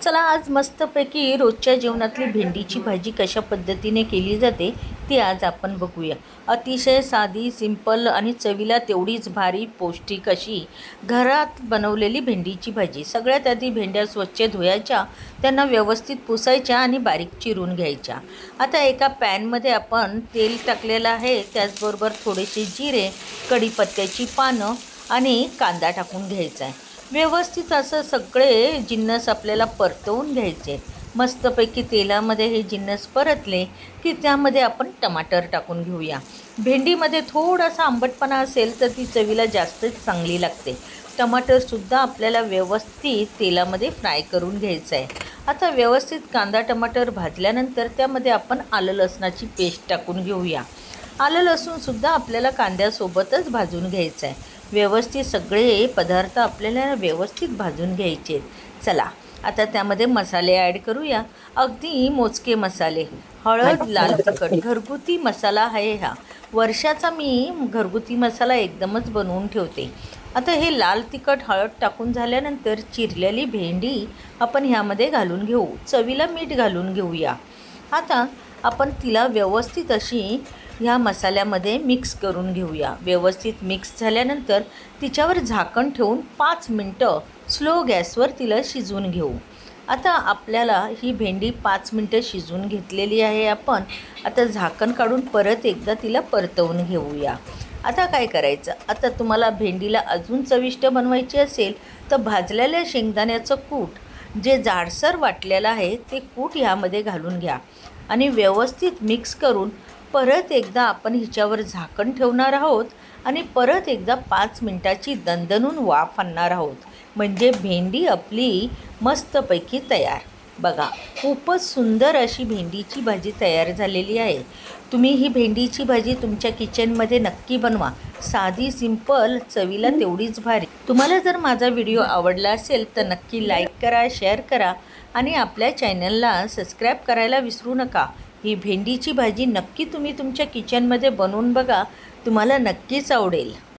चला आज मस्तपैकी रोजच्या जेवणातली भेंडीची भाजी कशा पद्धतीने केली जाते ती आज आपण बघूया। अतिशय साधी, सिंपल आणि चवीला तेवढीच भारी पौष्टिक अशी घरात बनवलेली भेंडीची भाजी। सगळ्यात आधी भेंड्या स्वच्छ धुवायच्या, त्यांना व्यवस्थित पुसायच्या आणि बारीक चिरून घ्यायच्या। आता एका पॅनमध्ये आपण तेल टाकलेलं आहे, त्याचबरोबर थोडेसे जिरे, कढीपत्त्याची पानं आणि कांदा टाकून घ्यायचा आहे। व्यवस्थित असं सगळे जिन्नस आपल्याला परतवून घ्यायचे। मस्तपैकी तेलामध्ये हे जिन्नस परतले की त्यामध्ये आपण टमाटर टाकून घेऊया। भेंडीमध्ये थोडासा आंबटपणा असेल तर ती चवीला जास्तच चांगली लागते। टमाटरसुद्धा आपल्याला व्यवस्थित तेलामध्ये फ्राय करून घ्यायचं आहे। आता व्यवस्थित कांदा टमाटर भाजल्यानंतर त्यामध्ये आपण आलं लसणाची पेस्ट टाकून घेऊया। आलं लसूणसुद्धा आपल्याला कांद्यासोबतच भाजून घ्यायचं आहे। व्यवस्थित सगळे पदार्थ आपल्याला व्यवस्थित भाजून घ्यायचे। चला आता त्यामध्ये मसाले ॲड करूया, अगदी मोजके मसाले। हळद, लाल तिखट, घरगुती मसाला आहे हा। वर्षाचा मी घरगुती मसाला एकदमच बनवून ठेवते। आता हे लाल तिखट हळद टाकून झाल्यानंतर चिरलेली भेंडी आपण ह्यामध्ये घालून घेऊ। चवीला मीठ घालून घेऊया। आता आपण तिला व्यवस्थित अशी ह्या मसाल्यामध्ये मिक्स करून घेऊया। व्यवस्थित मिक्स झाल्यानंतर तिच्यावर झाकण ठेवून 5 मिनटं स्लो गॅसवर तिला शिजवून घेऊ। आता आपल्याला ही भेंडी 5 मिनटं शिजवून घेतलेली आहे आपण। आता झाकण काढून परत एकदा तिला परतवून घेऊया। आता काय करायचं, आता तुम्हाला भेंडीला अजून चविष्ट बनवायची असेल तर भाजलेल्या शेंगदाण्याचं कूट जे जाडसर वाटलेलं आहे ते कूट ह्यामध्ये घालून घ्या आणि व्यवस्थित मिक्स करून परत एकदा आपण हिच्यावर झाकण ठेवणार आहोत आणि परत एकदा 5 मिनटाची दणदणून वाफ आणणार आहोत। म्हणजे भेंडी आपली मस्तपैकी तयार। बघा, खूपच सुंदर अशी भेंडीची भाजी तयार झालेली आहे। तुम्ही ही भेंडीची भाजी तुमच्या किचनमध्ये नक्की बनवा। साधी, सिंपल, चवीला तेवढीच भारी। तुम्हाला जर माझा व्हिडिओ आवडला असेल तर नक्की लाईक करा, शेअर करा आणि आपल्या चॅनलला सबस्क्राईब करायला विसरू नका। ही भेंडीची भाजी नक्की तुम्ही तुमच्या किचनमध्ये बनवून बघा, तुम्हाला नक्कीच आवडेल।